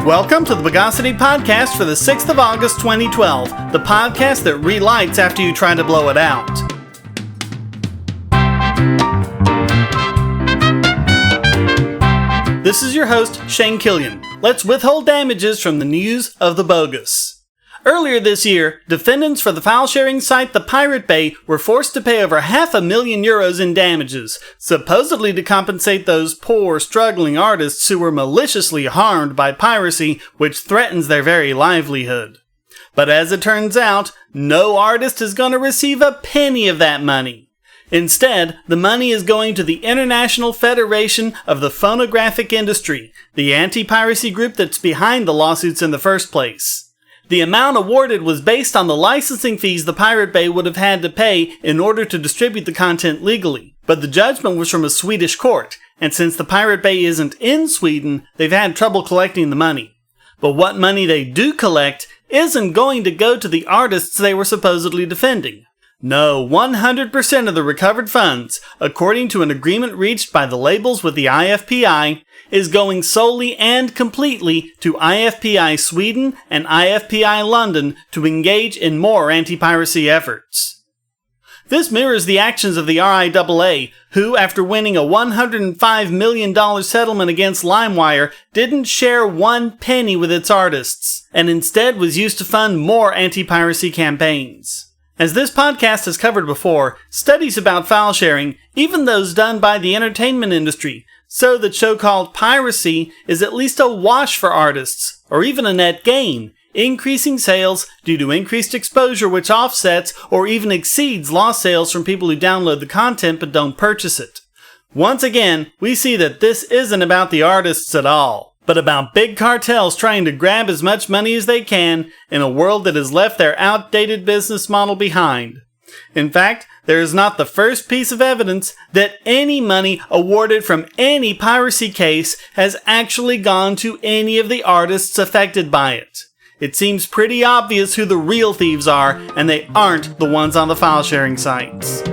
Welcome to the Bogosity podcast for the 6th of August 2012, the podcast that relights after you try to blow it out. This is your host, Shane Killian. Let's withhold damages from the news of the Bogus. Earlier this year, defendants for the file-sharing site The Pirate Bay were forced to pay over €500,000 in damages, supposedly to compensate those poor, struggling artists who were maliciously harmed by piracy, which threatens their very livelihood. But as it turns out, no artist is going to receive a penny of that money. Instead, the money is going to the International Federation of the Phonographic Industry, the anti-piracy group that's behind the lawsuits in the first place. The amount awarded was based on the licensing fees the Pirate Bay would have had to pay in order to distribute the content legally, but the judgment was from a Swedish court, and since the Pirate Bay isn't in Sweden, they've had trouble collecting the money. But what money they do collect isn't going to go to the artists they were supposedly defending. No, 100% of the recovered funds, according to an agreement reached by the labels with the IFPI, is going solely and completely to IFPI Sweden and IFPI London to engage in more anti-piracy efforts. This mirrors the actions of the RIAA, who, after winning a $105 million settlement against LimeWire, didn't share one penny with its artists, and instead was used to fund more anti-piracy campaigns. As this podcast has covered before, studies about file sharing, even those done by the entertainment industry, show that so-called piracy is at least a wash for artists, or even a net gain, increasing sales due to increased exposure which offsets or even exceeds lost sales from people who download the content but don't purchase it. Once again, we see that this isn't about the artists at all, but about big cartels trying to grab as much money as they can in a world that has left their outdated business model behind. In fact, there is not the first piece of evidence that any money awarded from any piracy case has actually gone to any of the artists affected by it. It seems pretty obvious who the real thieves are, and they aren't the ones on the file sharing sites.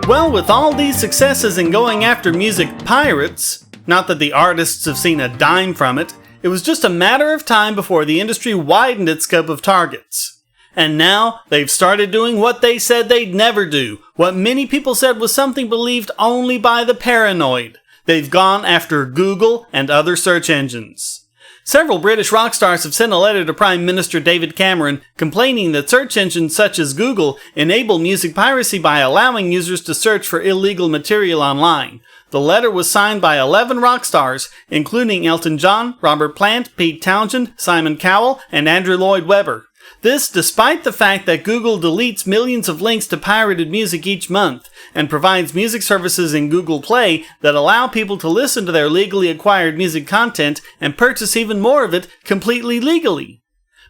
Well, with all these successes in going after music pirates, not that the artists have seen a dime from it, it was just a matter of time before the industry widened its scope of targets. And now, they've started doing what they said they'd never do, what many people said was something believed only by the paranoid. They've gone after Google and other search engines. Several British rock stars have sent a letter to Prime Minister David Cameron complaining that search engines such as Google enable music piracy by allowing users to search for illegal material online. The letter was signed by 11 rock stars, including Elton John, Robert Plant, Pete Townshend, Simon Cowell, and Andrew Lloyd Webber. This despite the fact that Google deletes millions of links to pirated music each month and provides music services in Google Play that allow people to listen to their legally acquired music content and purchase even more of it completely legally.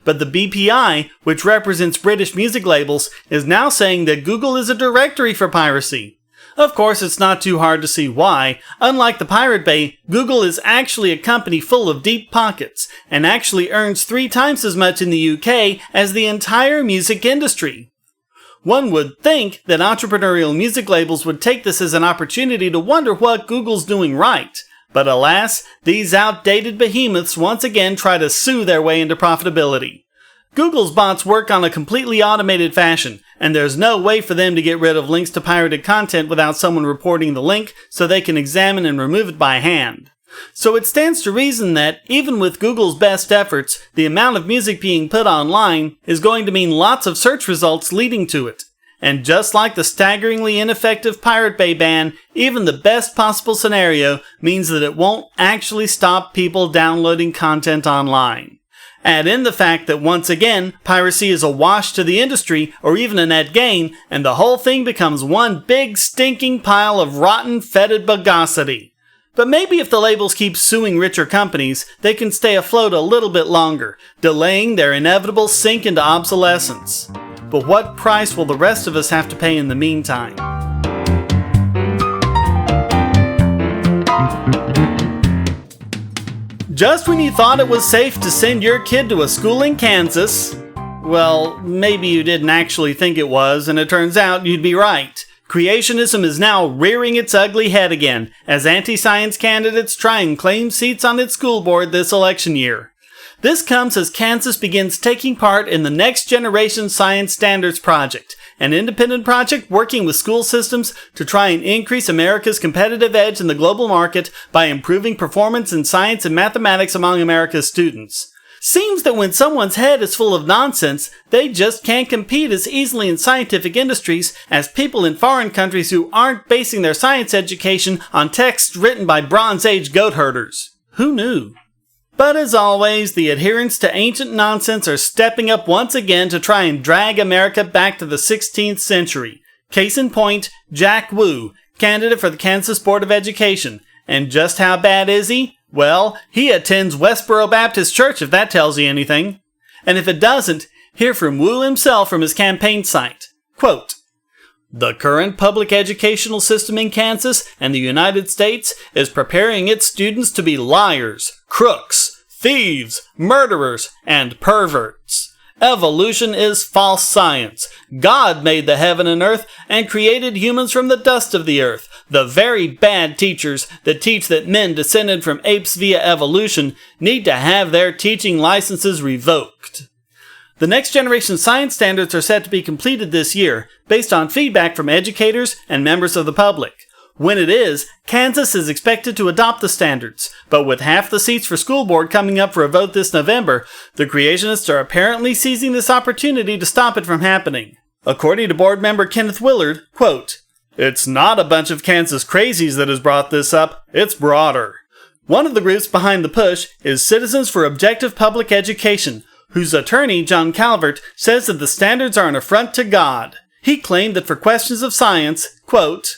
But the BPI, which represents British music labels, is now saying that Google is a directory for piracy. Of course, it's not too hard to see why. Unlike the Pirate Bay, Google is actually a company full of deep pockets, and actually earns 3 times as much in the UK as the entire music industry. One would think that entrepreneurial music labels would take this as an opportunity to wonder what Google's doing right. But alas, these outdated behemoths once again try to sue their way into profitability. Google's bots work on a completely automated fashion, and there's no way for them to get rid of links to pirated content without someone reporting the link so they can examine and remove it by hand. So it stands to reason that, even with Google's best efforts, the amount of music being put online is going to mean lots of search results leading to it. And just like the staggeringly ineffective Pirate Bay ban, even the best possible scenario means that it won't actually stop people downloading content online. Add in the fact that once again, piracy is a wash to the industry, or even a net gain, and the whole thing becomes one big stinking pile of rotten, fetid bogosity. But maybe if the labels keep suing richer companies, they can stay afloat a little bit longer, delaying their inevitable sink into obsolescence. But what price will the rest of us have to pay in the meantime? Just when you thought it was safe to send your kid to a school in Kansas, well, maybe you didn't actually think it was, and it turns out you'd be right. Creationism is now rearing its ugly head again, as anti-science candidates try and claim seats on its school board this election year. This comes as Kansas begins taking part in the Next Generation Science Standards Project, an independent project working with school systems to try and increase America's competitive edge in the global market by improving performance in science and mathematics among America's students. Seems that when someone's head is full of nonsense, they just can't compete as easily in scientific industries as people in foreign countries who aren't basing their science education on texts written by Bronze Age goat herders. Who knew? But as always, the adherents to ancient nonsense are stepping up once again to try and drag America back to the 16th century. Case in point, Jack Wu, candidate for the Kansas Board of Education. And just how bad is he? Well, he attends Westboro Baptist Church, if that tells you anything. And if it doesn't, hear from Wu himself from his campaign site. Quote, "The current public educational system in Kansas and the United States is preparing its students to be liars, crooks, thieves, murderers, and perverts. Evolution is false science. God made the heaven and earth and created humans from the dust of the earth. The very bad teachers that teach that men descended from apes via evolution need to have their teaching licenses revoked." The Next Generation Science Standards are set to be completed this year, based on feedback from educators and members of the public. When it is, Kansas is expected to adopt the standards, but with half the seats for school board coming up for a vote this November, the creationists are apparently seizing this opportunity to stop it from happening. According to board member Kenneth Willard, quote, "It's not a bunch of Kansas crazies that has brought this up, it's broader. One of the groups behind the push is Citizens for Objective Public Education, whose attorney, John Calvert, says that the standards are an affront to God. He claimed that for questions of science, quote,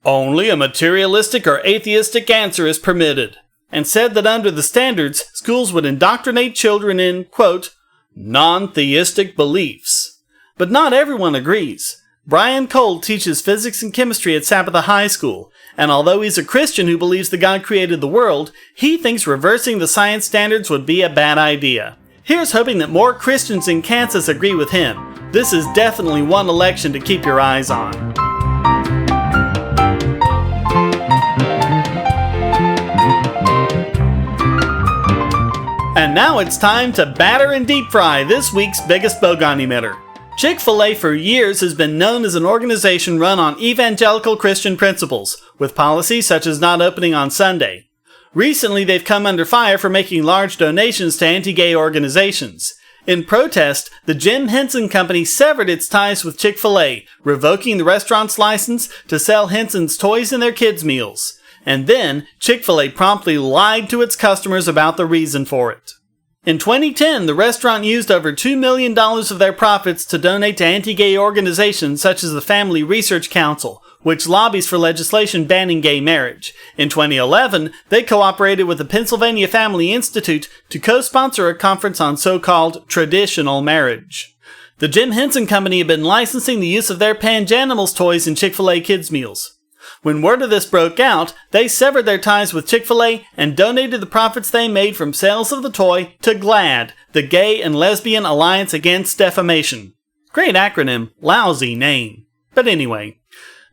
only a materialistic or atheistic answer is permitted, and said that under the standards, schools would indoctrinate children in, quote, non-theistic beliefs. But not everyone agrees. Brian Cole teaches physics and chemistry at Sabbath High School, and although he's a Christian who believes that God created the world, he thinks reversing the science standards would be a bad idea. Here's hoping that more Christians in Kansas agree with him. This is definitely one election to keep your eyes on. And now it's time to batter and deep fry this week's biggest Bogon emitter. Chick-fil-A for years has been known as an organization run on evangelical Christian principles, with policies such as not opening on Sunday. Recently, they've come under fire for making large donations to anti-gay organizations. In protest, the Jim Henson Company severed its ties with Chick-fil-A, revoking the restaurant's license to sell Henson's toys in their kids' meals. And then, Chick-fil-A promptly lied to its customers about the reason for it. In 2010, the restaurant used over $2 million of their profits to donate to anti-gay organizations such as the Family Research Council, which lobbies for legislation banning gay marriage. In 2011, they cooperated with the Pennsylvania Family Institute to co-sponsor a conference on so-called traditional marriage. The Jim Henson Company had been licensing the use of their Panjanimals toys in Chick-fil-A kids' meals. When word of this broke out, they severed their ties with Chick-fil-A and donated the profits they made from sales of the toy to GLAAD, the Gay and Lesbian Alliance Against Defamation. Great acronym, lousy name. But anyway.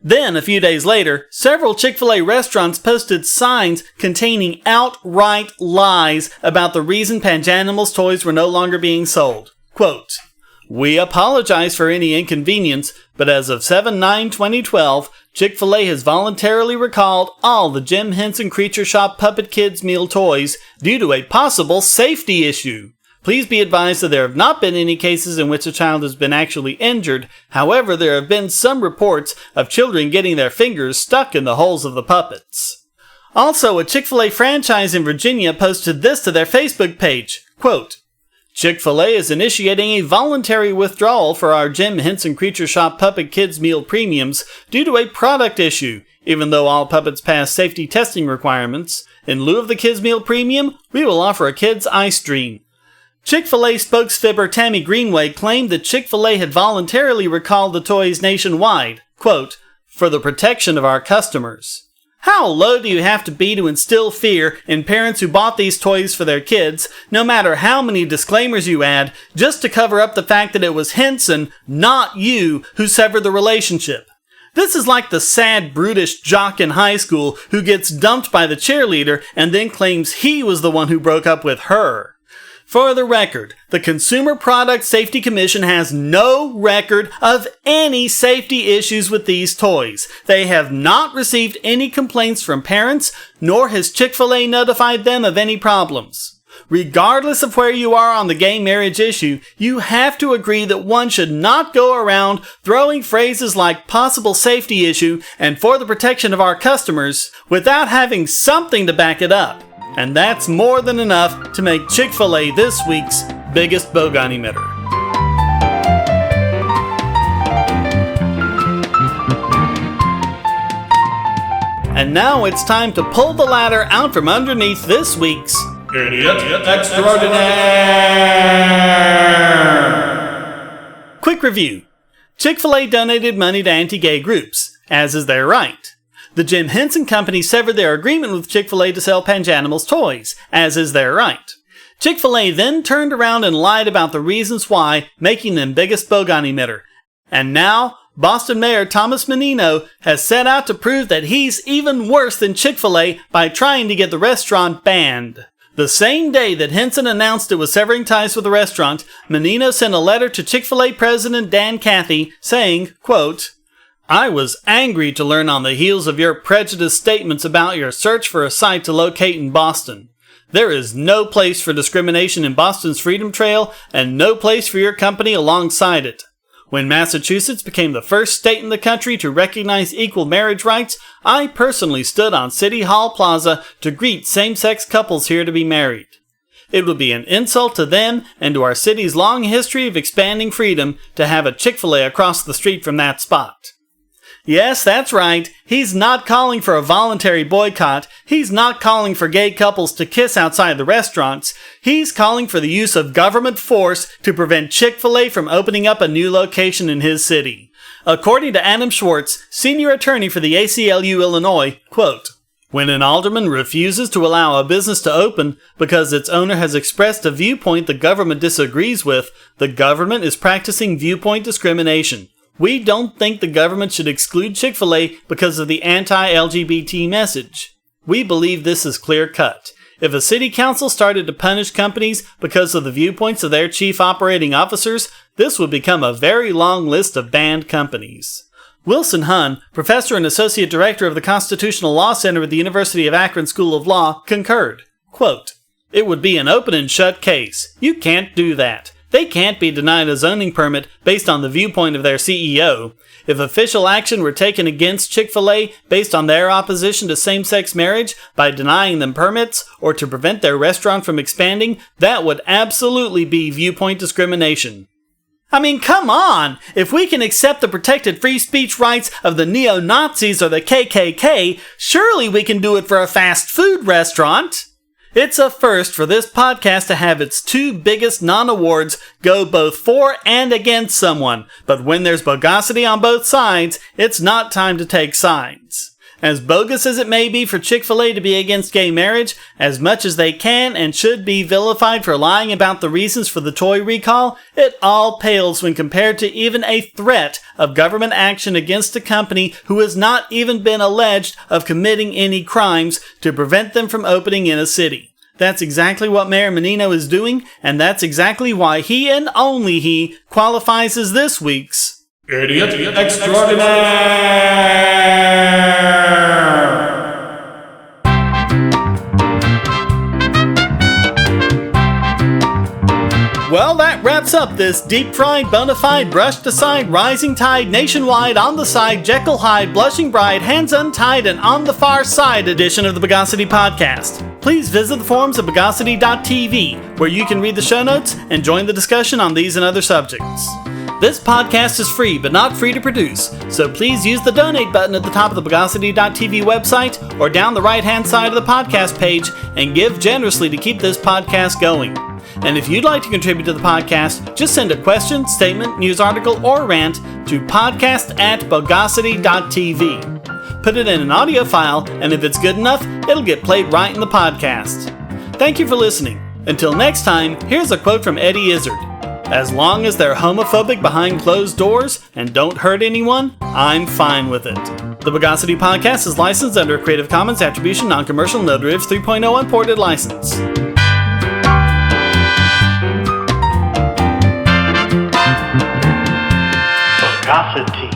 Then, a few days later, several Chick-fil-A restaurants posted signs containing outright lies about the reason Panjanimals toys were no longer being sold. Quote, "We apologize for any inconvenience, but as of 7/9/2012, Chick-fil-A has voluntarily recalled all the Jim Henson Creature Shop Puppet Kids meal toys due to a possible safety issue. Please be advised that there have not been any cases in which a child has been actually injured. However, there have been some reports of children getting their fingers stuck in the holes of the puppets." Also, a Chick-fil-A franchise in Virginia posted this to their Facebook page. Quote, "Chick-fil-A is initiating a voluntary withdrawal for our Jim Henson Creature Shop Puppet Kids Meal Premiums due to a product issue. Even though all puppets pass safety testing requirements, in lieu of the Kids Meal Premium, we will offer a Kids Ice Dream." Chick-fil-A spokesfibber Tammy Greenway claimed that Chick-fil-A had voluntarily recalled the toys nationwide, quote, "for the protection of our customers." How low do you have to be to instill fear in parents who bought these toys for their kids, no matter how many disclaimers you add, just to cover up the fact that it was Henson, not you, who severed the relationship? This is like the sad, brutish jock in high school who gets dumped by the cheerleader and then claims he was the one who broke up with her. For the record, the Consumer Product Safety Commission has no record of any safety issues with these toys. They have not received any complaints from parents, nor has Chick-fil-A notified them of any problems. Regardless of where you are on the gay marriage issue, you have to agree that one should not go around throwing phrases like possible safety issue and for the protection of our customers without having something to back it up. And that's more than enough to make Chick-fil-A this week's biggest Bogon emitter. And now it's time to pull the ladder out from underneath this week's Extraordinaire! Quick review. Chick-fil-A donated money to anti-gay groups, as is their right. The Jim Henson Company severed their agreement with Chick-fil-A to sell Panjanimals toys, as is their right. Chick-fil-A then turned around and lied about the reasons why, making them biggest Bogon emitter. And now, Boston Mayor Thomas Menino has set out to prove that he's even worse than Chick-fil-A by trying to get the restaurant banned. The same day that Henson announced it was severing ties with the restaurant, Menino sent a letter to Chick-fil-A President Dan Cathy saying, quote, I was angry to learn on the heels of your prejudiced statements about your search for a site to locate in Boston. There is no place for discrimination in Boston's Freedom Trail and no place for your company alongside it. When Massachusetts became the first state in the country to recognize equal marriage rights, I personally stood on City Hall Plaza to greet same-sex couples here to be married. It would be an insult to them and to our city's long history of expanding freedom to have a Chick-fil-A across the street from that spot. Yes, that's right. He's not calling for a voluntary boycott. He's not calling for gay couples to kiss outside the restaurants. He's calling for the use of government force to prevent Chick-fil-A from opening up a new location in his city. According to Adam Schwartz, senior attorney for the ACLU Illinois, quote, when an alderman refuses to allow a business to open because its owner has expressed a viewpoint the government disagrees with, the government is practicing viewpoint discrimination. We don't think the government should exclude Chick-fil-A because of the anti-LGBT message. We believe this is clear-cut. If a city council started to punish companies because of the viewpoints of their chief operating officers, this would become a very long list of banned companies. Wilson Hunn, professor and associate director of the Constitutional Law Center at the University of Akron School of Law, concurred. Quote, it would be an open and shut case. You can't do that. They can't be denied a zoning permit based on the viewpoint of their CEO. If official action were taken against Chick-fil-A based on their opposition to same-sex marriage by denying them permits or to prevent their restaurant from expanding, that would absolutely be viewpoint discrimination. I mean, come on! If we can accept the protected free speech rights of the neo-Nazis or the KKK, surely we can do it for a fast food restaurant! It's a first for this podcast to have its two biggest non-awards go both for and against someone, but when there's Bogosity on both sides, it's not time to take sides. As bogus as it may be for Chick-fil-A to be against gay marriage, as much as they can and should be vilified for lying about the reasons for the toy recall, it all pales when compared to even a threat of government action against a company who has not even been alleged of committing any crimes to prevent them from opening in a city. That's exactly what Mayor Menino is doing, and that's exactly why he and only he qualifies as this week's Idiot Extraordinaire! Well, that wraps up this deep-fried, bonafide, brushed-aside, rising tide, nationwide, on-the-side, Jekyll-Hyde, blushing bride, hands untied, and on-the-far-side edition of the Bogosity podcast. Please visit the forums at Bogosity.tv, where you can read the show notes and join the discussion on these and other subjects. This podcast is free, but not free to produce, so please use the donate button at the top of the Bogosity.tv website or down the right-hand side of the podcast page and give generously to keep this podcast going. And if you'd like to contribute to the podcast, just send a question, statement, news article, or rant to podcast@Bogosity.tv. Put it in an audio file, and if it's good enough, it'll get played right in the podcast. Thank you for listening. Until next time, here's a quote from Eddie Izzard. As long as they're homophobic behind closed doors and don't hurt anyone, I'm fine with it. The Bogosity podcast is licensed under a Creative Commons Attribution Non-Commercial No Derivatives 3.0 Unported license. Bogosity.